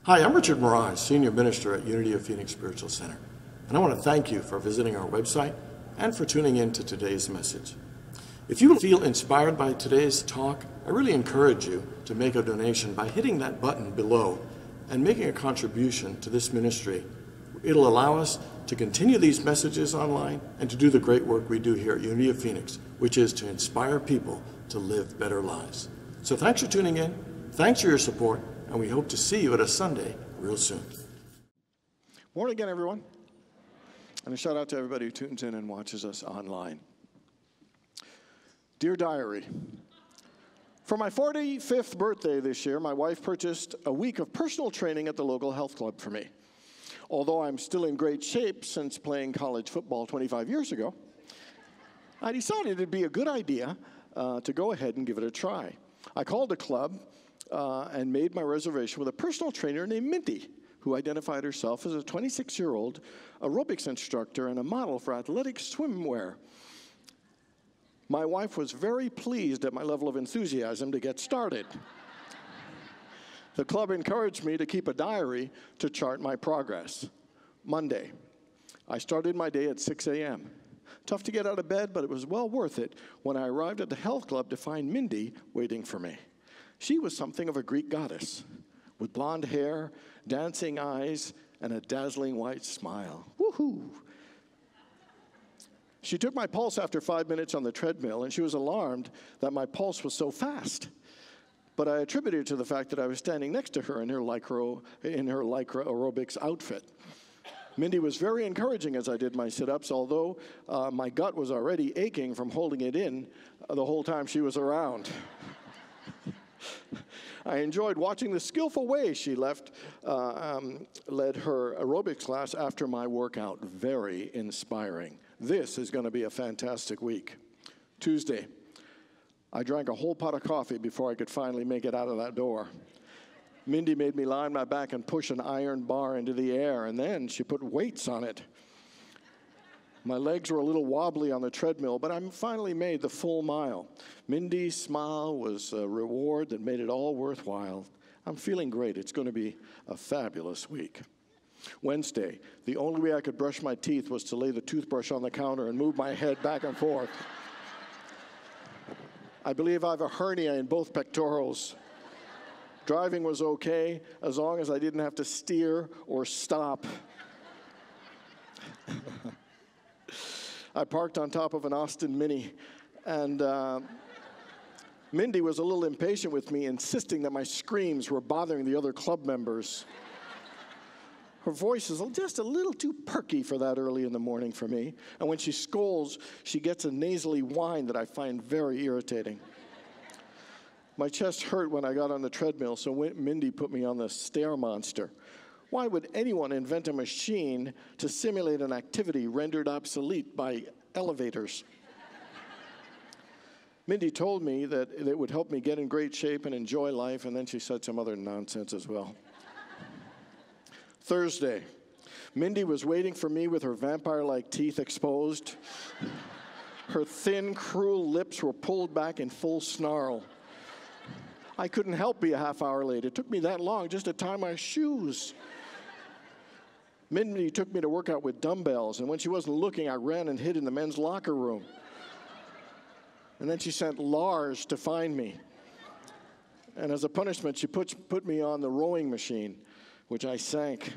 Hi, I'm Richard Maraj, Senior Minister at Unity of Phoenix Spiritual Center, and I want to thank you for visiting our website and for tuning in to today's message. If you feel inspired by today's talk, I really encourage you to make a donation by hitting that button below and making a contribution to this ministry. It'll allow us to continue these messages online and to do the great work we do here at Unity of Phoenix, which is to inspire people to live better lives. So thanks for tuning in, thanks for your support, and we hope to see you at a Sunday real soon. Morning again, everyone. And a shout out to everybody who tunes in and watches us online. Dear Diary, for my 45th birthday this year, my wife purchased a week of personal training at the local health club for me. Although I'm still in great shape since playing college football 25 years ago, I decided it'd be a good idea to go ahead and give it a try. I called the club and made my reservation with a personal trainer named Minty, who identified herself as a 26-year-old aerobics instructor and a model for athletic swimwear. My wife was very pleased at my level of enthusiasm to get started. The club encouraged me to keep a diary to chart my progress. Monday, I started my day at 6 a.m. Tough to get out of bed, but it was well worth it when I arrived at the health club to find Mindy waiting for me. She was something of a Greek goddess, with blonde hair, dancing eyes, and a dazzling white smile. Woohoo! She took my pulse after 5 minutes on the treadmill, and she was alarmed that my pulse was so fast. But I attributed it to the fact that I was standing next to her in her lycra aerobics outfit. Mindy was very encouraging as I did my sit-ups, although my gut was already aching from holding it in the whole time she was around. I enjoyed watching the skillful way she led her aerobics class after my workout. Very inspiring. This is going to be a fantastic week. Tuesday, I drank a whole pot of coffee before I could finally make it out of that door. Mindy made me lie on my back and push an iron bar into the air, and then she put weights on it. My legs were a little wobbly on the treadmill, but I finally made the full mile. Mindy's smile was a reward that made it all worthwhile. I'm feeling great. It's going to be a fabulous week. Wednesday, the only way I could brush my teeth was to lay the toothbrush on the counter and move my head back and forth. I believe I have a hernia in both pectorals. Driving was okay as long as I didn't have to steer or stop. I parked on top of an Austin Mini, and Mindy was a little impatient with me, insisting that my screams were bothering the other club members. Her voice is just a little too perky for that early in the morning for me, and when she scolds, she gets a nasally whine that I find very irritating. My chest hurt when I got on the treadmill, so Mindy put me on the stair monster. Why would anyone invent a machine to simulate an activity rendered obsolete by elevators? Mindy told me that it would help me get in great shape and enjoy life, and then she said some other nonsense as well. Thursday, Mindy was waiting for me with her vampire-like teeth exposed. Her thin, cruel lips were pulled back in full snarl. I couldn't help be a half hour late. It took me that long just to tie my shoes. Mindy took me to work out with dumbbells, and when she wasn't looking, I ran and hid in the men's locker room. And then she sent Lars to find me. And as a punishment, she put me on the rowing machine, which I sank.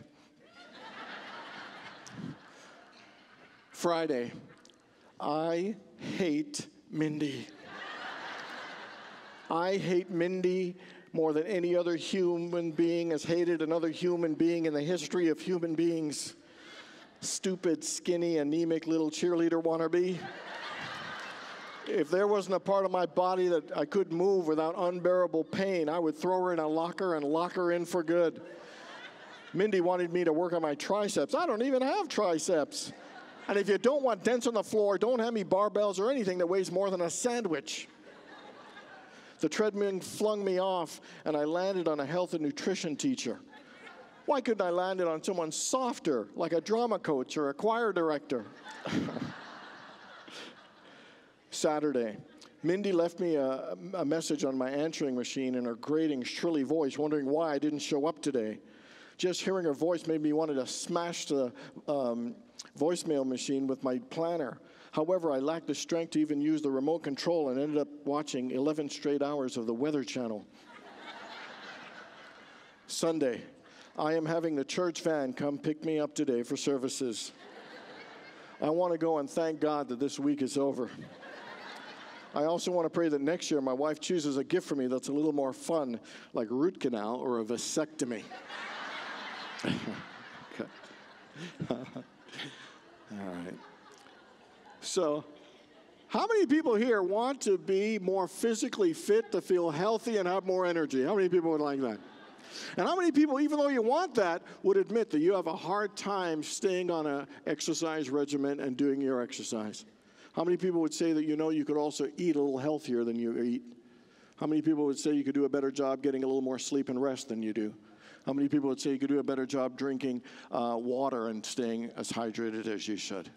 Friday, I hate Mindy. I hate Mindy more than any other human being has hated another human being in the history of human beings. Stupid, skinny, anemic little cheerleader wannabe. If there wasn't a part of my body that I could move without unbearable pain, I would throw her in a locker and lock her in for good. Mindy wanted me to work on my triceps. I don't even have triceps. And if you don't want dents on the floor, don't have me barbells or anything that weighs more than a sandwich. The treadmill flung me off, and I landed on a health and nutrition teacher. Why couldn't I land it on someone softer, like a drama coach or a choir director? Saturday, Mindy left me a message on my answering machine in her grating, shrilly voice, wondering why I didn't show up today. Just hearing her voice made me want to smash the voicemail machine with my planner. However, I lacked the strength to even use the remote control and ended up watching 11 straight hours of the Weather Channel. Sunday, I am having the church van come pick me up today for services. I want to go and thank God that this week is over. I also want to pray that next year my wife chooses a gift for me that's a little more fun, like a root canal or a vasectomy. Okay. All right. So, how many people here want to be more physically fit, to feel healthy and have more energy? How many people would like that? And how many people, even though you want that, would admit that you have a hard time staying on an exercise regimen and doing your exercise? How many people would say that you could also eat a little healthier than you eat? How many people would say you could do a better job getting a little more sleep and rest than you do? How many people would say you could do a better job drinking water and staying as hydrated as you should?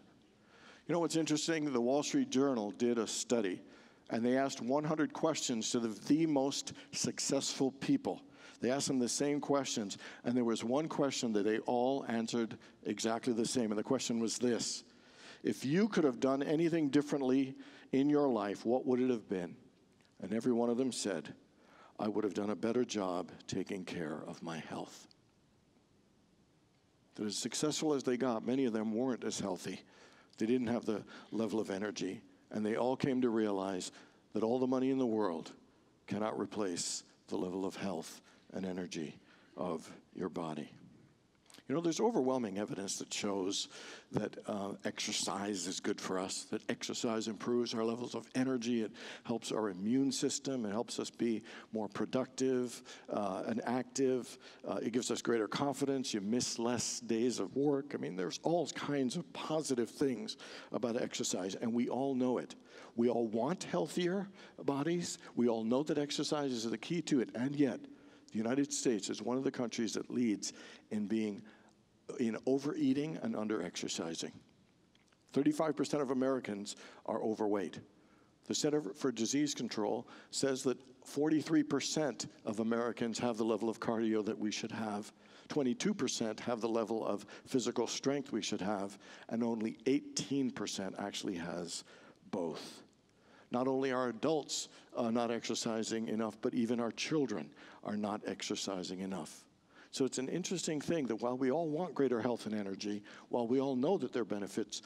You know what's interesting? The Wall Street Journal did a study, and they asked 100 questions to the most successful people. They asked them the same questions, and there was one question that they all answered exactly the same, and the question was this: if you could have done anything differently in your life, what would it have been? And every one of them said, I would have done a better job taking care of my health. That as successful as they got, many of them weren't as healthy. They didn't have the level of energy, and they all came to realize that all the money in the world cannot replace the level of health and energy of your body. You know, there's overwhelming evidence that shows that exercise is good for us, that exercise improves our levels of energy, it helps our immune system, it helps us be more productive and active, it gives us greater confidence, you miss less days of work. I mean, there's all kinds of positive things about exercise, and we all know it. We all want healthier bodies, we all know that exercise is the key to it, and yet the United States is one of the countries that leads in overeating and under-exercising. 35% of Americans are overweight. The Center for Disease Control says that 43% of Americans have the level of cardio that we should have, 22% have the level of physical strength we should have, and only 18% actually has both. Not only are adults not exercising enough, but even our children are not exercising enough. So it's an interesting thing that while we all want greater health and energy, while we all know that there are benefits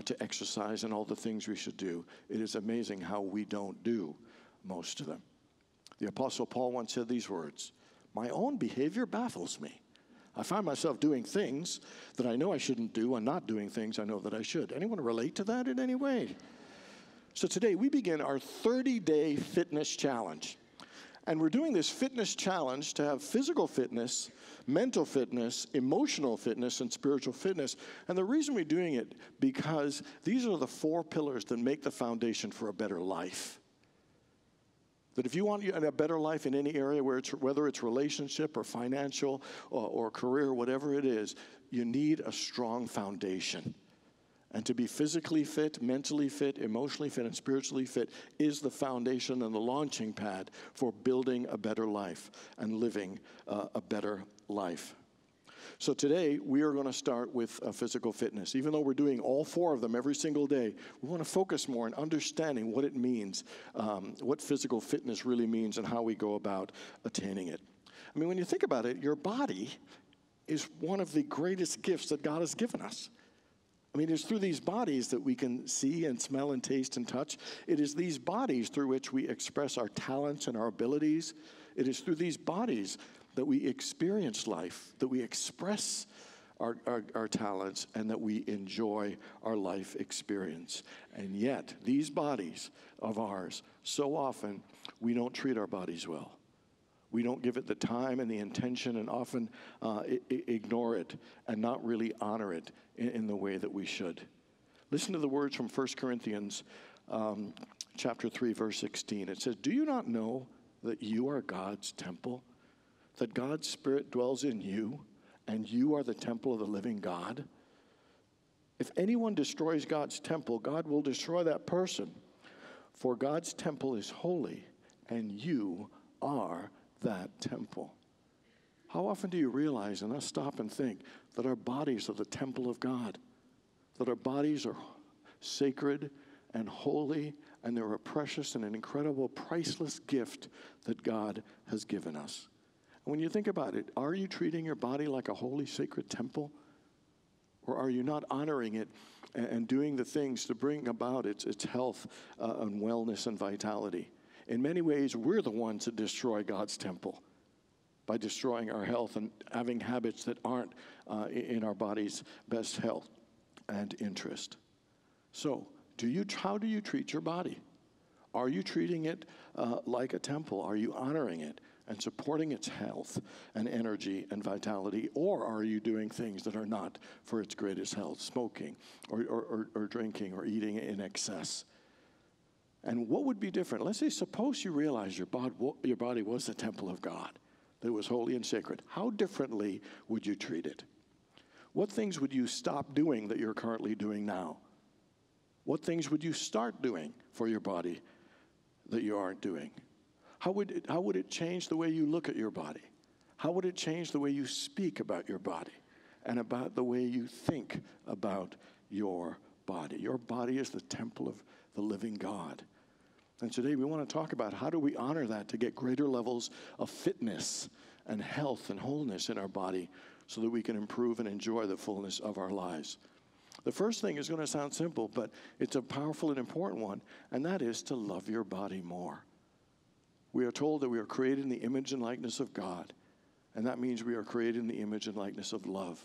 to exercise and all the things we should do, it is amazing how we don't do most of them. The Apostle Paul once said these words, "My own behavior baffles me. I find myself doing things that I know I shouldn't do and not doing things I know that I should." Anyone relate to that in any way? So today we begin our 30-day fitness challenge. And we're doing this fitness challenge to have physical fitness, mental fitness, emotional fitness, and spiritual fitness. And the reason we're doing it, because these are the 4 pillars that make the foundation for a better life. That if you want a better life in any area, whether it's relationship or financial or career, whatever it is, you need a strong foundation. And to be physically fit, mentally fit, emotionally fit, and spiritually fit is the foundation and the launching pad for building a better life and living a better life. So today, we are going to start with physical fitness. Even though we're doing all 4 of them every single day, we want to focus more on understanding what it means, what physical fitness really means, and how we go about attaining it. I mean, when you think about it, your body is one of the greatest gifts that God has given us. I mean, it's through these bodies that we can see and smell and taste and touch. It is these bodies through which we express our talents and our abilities. It is through these bodies that we experience life, that we express our talents, and that we enjoy our life experience. And yet, these bodies of ours, so often, we don't treat our bodies well. We don't give it the time and the intention, and often ignore it and not really honor it in the way that we should. Listen to the words from 1 Corinthians chapter 3, verse 16. It says, "Do you not know that you are God's temple, that God's Spirit dwells in you, and you are the temple of the living God? If anyone destroys God's temple, God will destroy that person. For God's temple is holy, and you are that temple." How often do you realize, and let's stop and think, that our bodies are the temple of God, that our bodies are sacred and holy, and they're a precious and an incredible, priceless gift that God has given us. And when you think about it, are you treating your body like a holy, sacred temple? Or are you not honoring it and doing the things to bring about its health and wellness and vitality? In many ways, we're the ones that destroy God's temple by destroying our health and having habits that aren't in our body's best health and interest. So, how do you treat your body? Are you treating it like a temple? Are you honoring it and supporting its health and energy and vitality? Or are you doing things that are not for its greatest health, smoking or drinking or eating in excess? And what would be different? Let's say, suppose you realize your body was the temple of God, that it was holy and sacred. How differently would you treat it? What things would you stop doing that you're currently doing now? What things would you start doing for your body that you aren't doing? How would it change the way you look at your body? How would it change the way you speak about your body and about the way you think about your body? Your body is the temple of the living God. And today we want to talk about how do we honor that to get greater levels of fitness and health and wholeness in our body so that we can improve and enjoy the fullness of our lives. The first thing is going to sound simple, but it's a powerful and important one, and that is to love your body more. We are told that we are created in the image and likeness of God, and that means we are created in the image and likeness of love.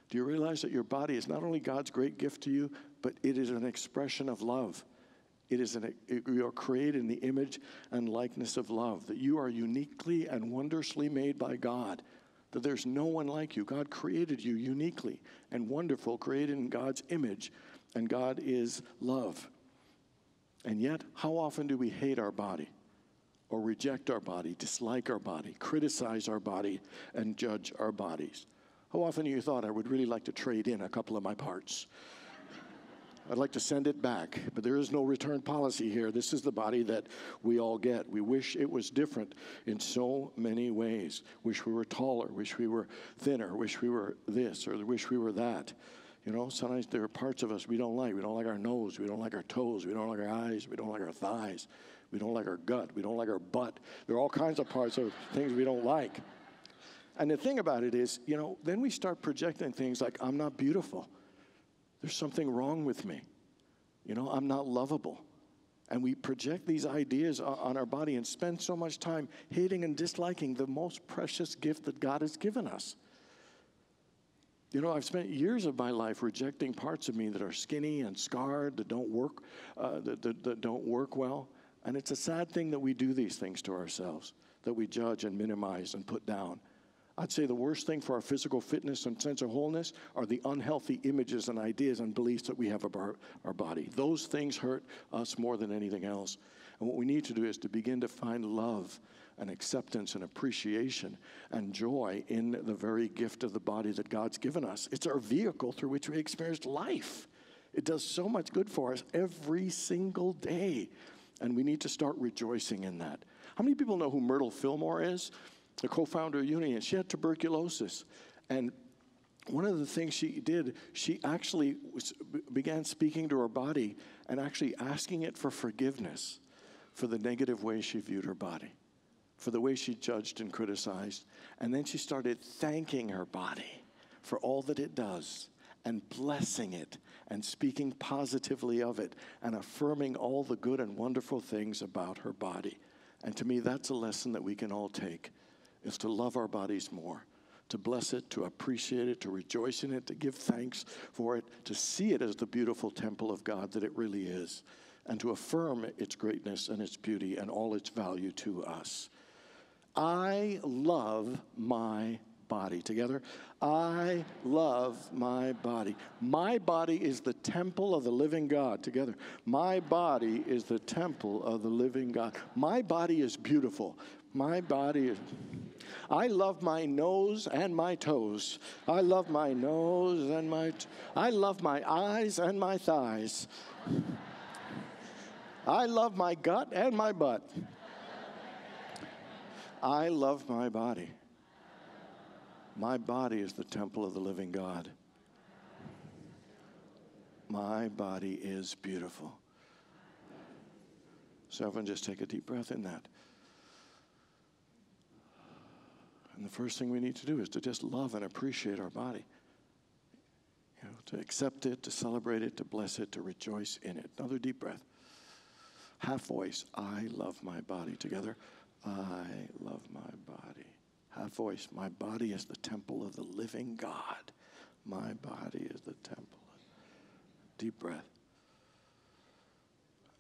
Do you realize that your body is not only God's great gift to you, but it is an expression of love? You are created in the image and likeness of love, that you are uniquely and wondrously made by God, that there's no one like you. God created you uniquely and wonderful, created in God's image, and God is love. And yet, how often do we hate our body or reject our body, dislike our body, criticize our body, and judge our bodies? How often have you thought, I would really like to trade in a couple of my parts? I'd like to send it back, but there is no return policy here. This is the body that we all get. We wish it was different in so many ways. Wish we were taller, wish we were thinner, wish we were this, or wish we were that. You know, sometimes there are parts of us we don't like. We don't like our nose, we don't like our toes, we don't like our eyes, we don't like our thighs, we don't like our gut, we don't like our butt. There are all kinds of parts of things we don't like. And the thing about it is, you know, then we start projecting things like, I'm not beautiful. There's something wrong with me. You know, I'm not lovable. And we project these ideas on our body and spend so much time hating and disliking the most precious gift that God has given us. You know, I've spent years of my life rejecting parts of me that are skinny and scarred, that don't work, that don't work well. And it's a sad thing that we do these things to ourselves, that we judge and minimize and put down. I'd say the worst thing for our physical fitness and sense of wholeness are the unhealthy images and ideas and beliefs that we have about our body. Those things hurt us more than anything else. And what we need to do is to begin to find love and acceptance and appreciation and joy in the very gift of the body that God's given us. It's our vehicle through which we experience life. It does so much good for us every single day. And we need to start rejoicing in that. How many people know who Myrtle Fillmore is? The co-founder of Union. She had tuberculosis. And one of the things she did, she actually began speaking to her body and actually asking it for forgiveness for the negative way she viewed her body, for the way she judged and criticized. And then she started thanking her body for all that it does and blessing it and speaking positively of it and affirming all the good and wonderful things about her body. And to me, that's a lesson that we can all take. Is to love our bodies more, to bless it, to appreciate it, to rejoice in it, to give thanks for it, to see it as the beautiful temple of God that it really is, and to affirm its greatness and its beauty and all its value to us. I love my body. Together, I love my body. My body is the temple of the living God. Together, my body is the temple of the living God. My body is beautiful. My body is... I love my nose and my toes. I love my nose and I love my eyes and my thighs. I love my gut and my butt. I love my body. My body is the temple of the living God. My body is beautiful. So everyone just take a deep breath in that. And the first thing we need to do is to just love and appreciate our body. You know, to accept it, to celebrate it, to bless it, to rejoice in it. Another deep breath. Half voice, I love my body. Together, I love my body. Half voice, my body is the temple of the living God. My body is the temple. Deep breath.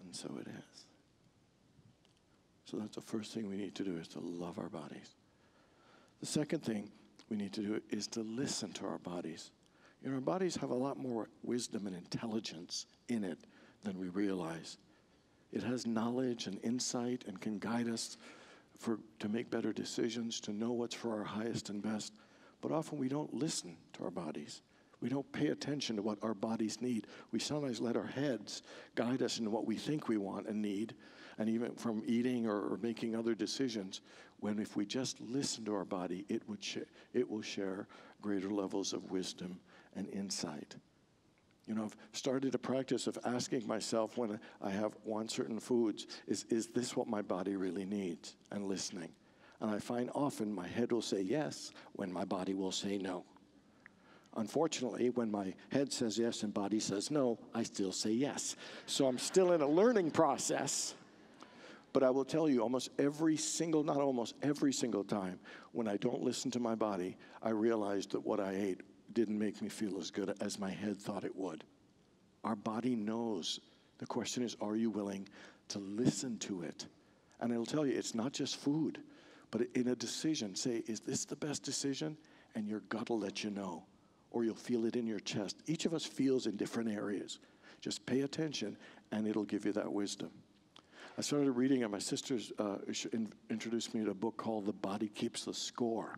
And so it is. So that's the first thing we need to do, is to love our bodies. The second thing we need to do is to listen to our bodies. You know, our bodies have a lot more wisdom and intelligence in it than we realize. It has knowledge and insight and can guide us to make better decisions, to know what's for our highest and best. But often we don't listen to our bodies. We don't pay attention to what our bodies need. We sometimes let our heads guide us in what we think we want and need, and even from eating or making other decisions, when if we just listen to our body, it will share greater levels of wisdom and insight. You know, I've started a practice of asking myself when I want certain foods, is this what my body really needs? And listening. And I find often my head will say yes when my body will say no. Unfortunately, when my head says yes and body says no, I still say yes. So I'm still in a learning process. But I will tell you, not almost every single time, when I don't listen to my body, I realize that what I ate didn't make me feel as good as my head thought it would. Our body knows. The question is, are you willing to listen to it? And it'll tell you, it's not just food, but in a decision, say, is this the best decision? And your gut will let you know, or you'll feel it in your chest. Each of us feels in different areas. Just pay attention, and it'll give you that wisdom. I started reading, and my sisters introduced me to a book called The Body Keeps the Score.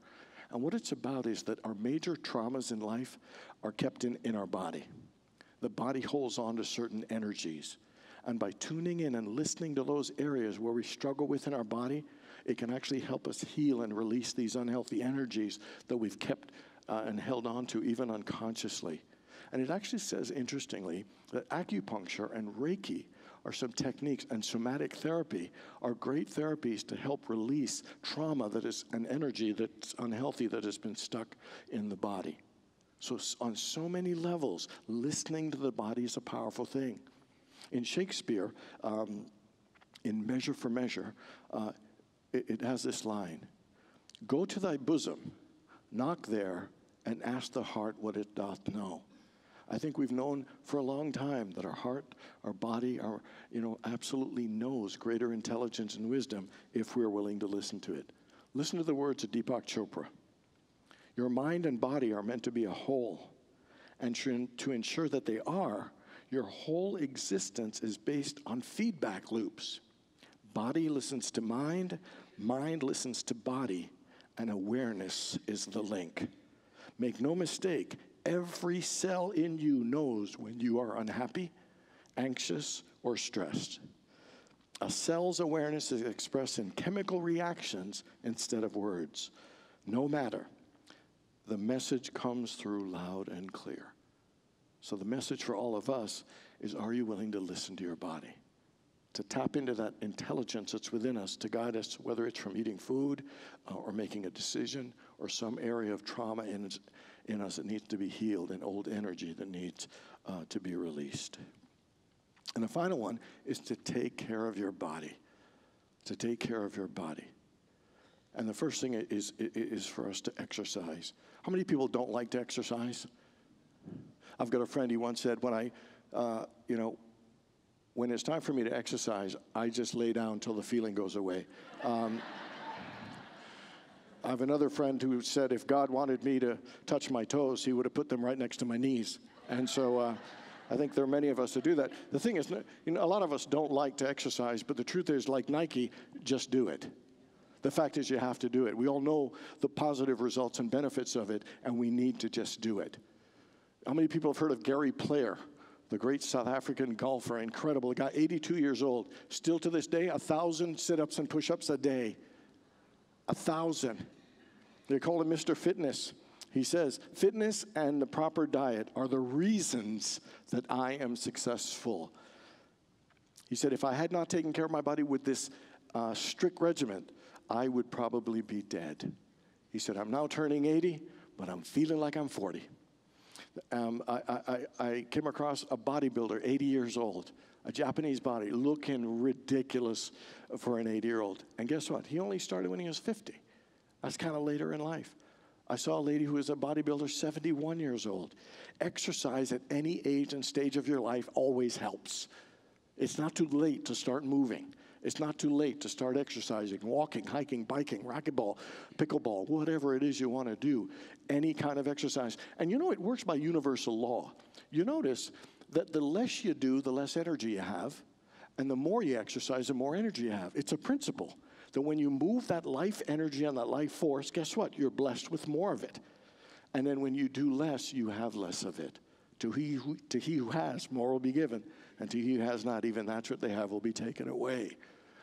And what it's about is that our major traumas in life are kept in our body. The body holds on to certain energies. And by tuning in and listening to those areas where we struggle within our body, it can actually help us heal and release these unhealthy energies that we've kept and held on to even unconsciously. And it actually says, interestingly, that acupuncture and Reiki are some techniques, and somatic therapy are great therapies to help release trauma that is an energy that's unhealthy that has been stuck in the body. So on so many levels, listening to the body is a powerful thing. In Shakespeare, in Measure for Measure, it has this line, "Go to thy bosom, knock there, and ask the heart what it doth know." I think we've known for a long time that our heart, our body, absolutely knows greater intelligence and wisdom if we're willing to listen to it. Listen to the words of Deepak Chopra. Your mind and body are meant to be a whole. And to ensure that they are, your whole existence is based on feedback loops. Body listens to mind listens to body, and awareness is the link. Make no mistake, every cell in you knows when you are unhappy, anxious, or stressed. A cell's awareness is expressed in chemical reactions instead of words. No matter. The message comes through loud and clear. So the message for all of us is, are you willing to listen to your body? To tap into that intelligence that's within us to guide us, whether it's from eating food or making a decision or some area of trauma in us that needs to be healed, and old energy that needs to be released. And the final one is to take care of your body. To take care of your body. And the first thing is for us to exercise. How many people don't like to exercise? I've got a friend, he once said, when it's time for me to exercise, I just lay down until the feeling goes away. I have another friend who said if God wanted me to touch my toes, he would have put them right next to my knees. And so I think there are many of us who do that. The thing is, a lot of us don't like to exercise, but the truth is, like Nike, just do it. The fact is, you have to do it. We all know the positive results and benefits of it, and we need to just do it. How many people have heard of Gary Player, the great South African golfer, incredible guy, 82 years old, still to this day, 1,000 sit-ups and push-ups a day. 1,000. They call him Mr. Fitness. He says, fitness and the proper diet are the reasons that I am successful. He said, if I had not taken care of my body with this strict regimen, I would probably be dead. He said, I'm now turning 80, but I'm feeling like I'm 40. I came across a bodybuilder, 80 years old, a Japanese body, looking ridiculous for an 80-year-old. And guess what? He only started when he was 50. That's kind of later in life. I saw a lady who was a bodybuilder, 71 years old. Exercise at any age and stage of your life always helps. It's not too late to start moving. It's not too late to start exercising, walking, hiking, biking, racquetball, pickleball, whatever it is you want to do, any kind of exercise. And you know, it works by universal law. You notice that the less you do, the less energy you have, and the more you exercise, the more energy you have. It's a principle that when you move that life energy and that life force, guess what? You're blessed with more of it. And then when you do less, you have less of it. To he who has, more will be given. And to he who has not, even that's what they have will be taken away.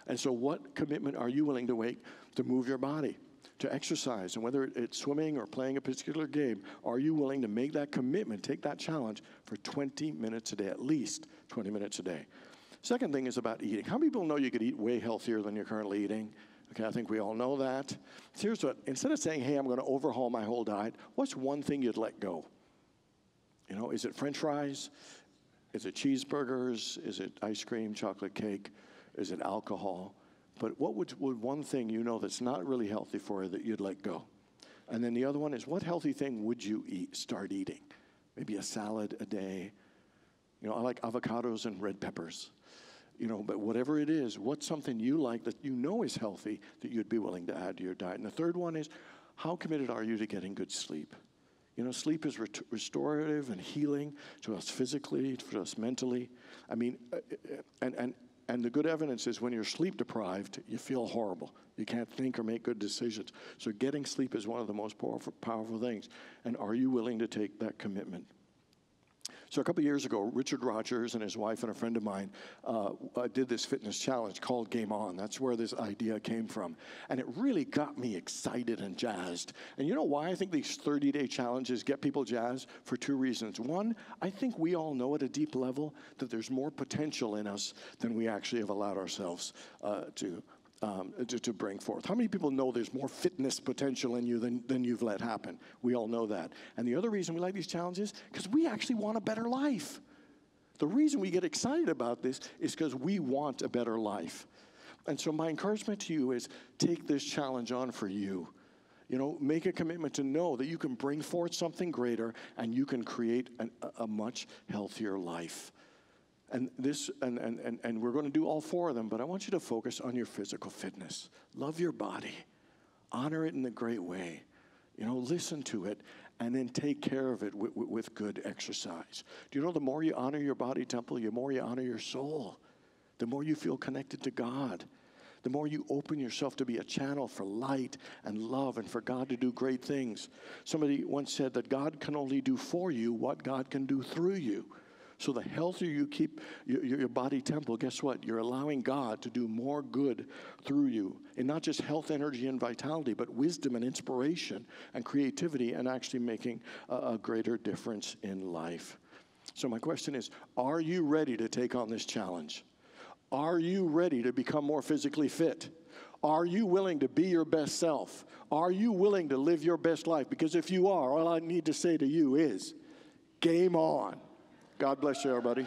And so what commitment are you willing to make to move your body, to exercise? And whether it's swimming or playing a particular game, are you willing to make that commitment, take that challenge for 20 minutes a day, at least 20 minutes a day? Second thing is about eating. How many people know you could eat way healthier than you're currently eating? Okay, I think we all know that. Here's what, instead of saying, hey, I'm going to overhaul my whole diet, what's one thing you'd let go? You know, is it French fries? Is it cheeseburgers? Is it ice cream, chocolate cake? Is it alcohol? But what would one thing you know that's not really healthy for you that you'd let go? And then the other one is, what healthy thing would you start eating? Maybe a salad a day. You know, I like avocados and red peppers. You know, but whatever it is, what's something you like that you know is healthy that you'd be willing to add to your diet? And the third one is, how committed are you to getting good sleep? You know, sleep is restorative and healing to us physically, to us mentally. I mean, and the good evidence is when you're sleep deprived, you feel horrible. You can't think or make good decisions. So getting sleep is one of the most powerful things. And are you willing to take that commitment? So a couple of years ago, Richard Rogers and his wife and a friend of mine did this fitness challenge called Game On. That's where this idea came from. And it really got me excited and jazzed. And you know why I think these 30-day challenges get people jazzed? For two reasons. One, I think we all know at a deep level that there's more potential in us than we actually have allowed ourselves to bring forth. How many people know there's more fitness potential in you than you've let happen? We all know that. And the other reason we like these challenges, because we actually want a better life. The reason we get excited about this is because we want a better life. And so my encouragement to you is take this challenge on for you. You know, make a commitment to know that you can bring forth something greater and you can create a much healthier life. And we're going to do all four of them, but I want you to focus on your physical fitness. Love your body. Honor it in a great way. You know, listen to it, and then take care of it with good exercise. Do you know the more you honor your body temple, the more you honor your soul, the more you feel connected to God, the more you open yourself to be a channel for light and love and for God to do great things. Somebody once said that God can only do for you what God can do through you. So the healthier you keep your body temple, guess what? You're allowing God to do more good through you. And not just health, energy, and vitality, but wisdom and inspiration and creativity and actually making a greater difference in life. So my question is, are you ready to take on this challenge? Are you ready to become more physically fit? Are you willing to be your best self? Are you willing to live your best life? Because if you are, all I need to say to you is, game on. God bless you, everybody.